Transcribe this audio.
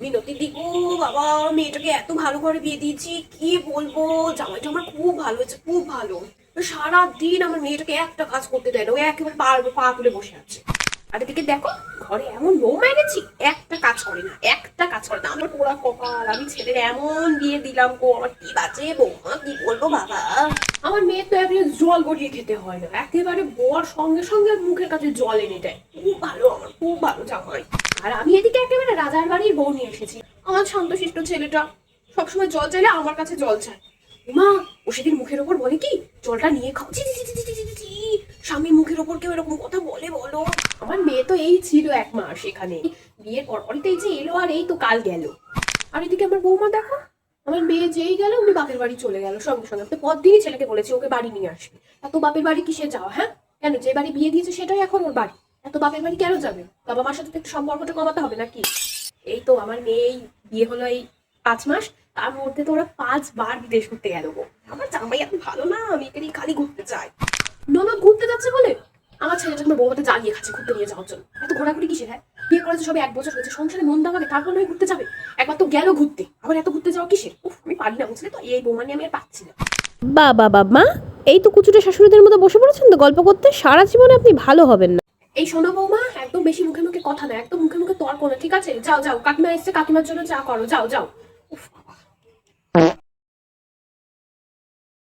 মিনতি দি গো বাবা, মেয়েটাকে এত ভালো করে বিয়ে দিয়েছি, কি বলবো। জামাইটা আমার খুব ভালো হয়েছে, খুব ভালো। সারাদিন আমার মেয়েটাকে একটা কাজ করতে দেয় না, ও একেবারে পা তুলে বসে আছে। আর এদিকে দেখো, ঘরে এমন বৌমা এনেছি, একটা কাজ করে না, একটা কাজ করে না। আমার পোড়া কপাল, আমি ছেলের এমন বিয়ে দিলাম গো, আমার কি বাজে বৌমা, কি বলবো বাবা। আমার মেয়ে তো একেবারে জল গড়িয়ে খেতে হয় না, একেবারে বর সঙ্গে সঙ্গে মুখের কাছে জল এনে দেয়। খুব ভালো, আমার খুব ভালো জামাই। আর আমি এদিকে একেবারে রাজার বাড়ির বউ নিয়ে এসেছি। আমার শান্তশিষ্ট ছেলেটা সবসময় জল চাইলে আমার কাছে জল চায়। মা, ও সেদিন মুখের ওপর বলে কি, জলটা নিয়ে খাও। ছি, ছি, ছি, ছি, ছি, ছি, ছি। স্বামীর মুখের ওপর কেউ এরকম কথা বলে বলো? আমার মেয়ে তো এই ছিল 1 মাস এখানে, বিয়ের পরপরই তো এই যে এলো, আর এই তো কাল গেল। আর এদিকে আমার বৌমা দেখো, আমার মেয়ে যেই গেল উনি বাপের বাড়ি চলে গেল সঙ্গে সঙ্গে। তো পরদিনই ছেলেকে বলেছে ওকে বাড়ি নিয়ে আসবে। এত বাপের বাড়ি কিসে যাওয়া? হ্যাঁ, কেন? যে বাড়ি বিয়ে দিয়েছে সেটাই এখন ওর বাড়ি, এত বাপের বাড়ি কেন যাবে? বাবা মার সাথে তো একটু সম্পর্কটা কমাতে হবে নাকি? এই তো আমার মেয়ে বিয়ে হলো এই 5 মাস, তার মধ্যে তো ওরা 5 বার বিদেশ ঘুরতে গেল গো। আমার জামাই এত ভালো না, মেয়েকে নিয়ে খালি ঘুরতে যায়। ননদ ঘুরতে যাচ্ছে বলে আমার ছেলেটা তোমার বউমাতে জ্বালিয়ে খাচ্ছে ঘুরতে নিয়ে যাওয়ার জন্য। এত ঘোরাঘুরি কিসের? হ্যাঁ, বিয়ে করেছে সবে 1 বছর হয়েছে, সংসারে মন দামাকে, তারপর নয় ঘুরতে যাবে। একবার তো গেল ঘুরতে, আবার এত ঘুরতে যাওয়া কিসের? উফ, আমি পারি না, বুঝলে তো, এই বৌমা নিয়ে আমি আর পাচ্ছি না। বাবা মা, এই তো কুচুটে শাশুড়িদের মতো বসে পড়েছেন তো গল্প করতে। সারা জীবনে আপনি ভালো হবেন না। এই শোনো বৌমা, একদম বেশি মুখে মুখে কথা না, একদম মুখে মুখে তর্ক না, ঠিক আছে? যাও যাও, কাকিমা এসছে, কাকিমার জন্য চা করো, যাও যাও। উফ,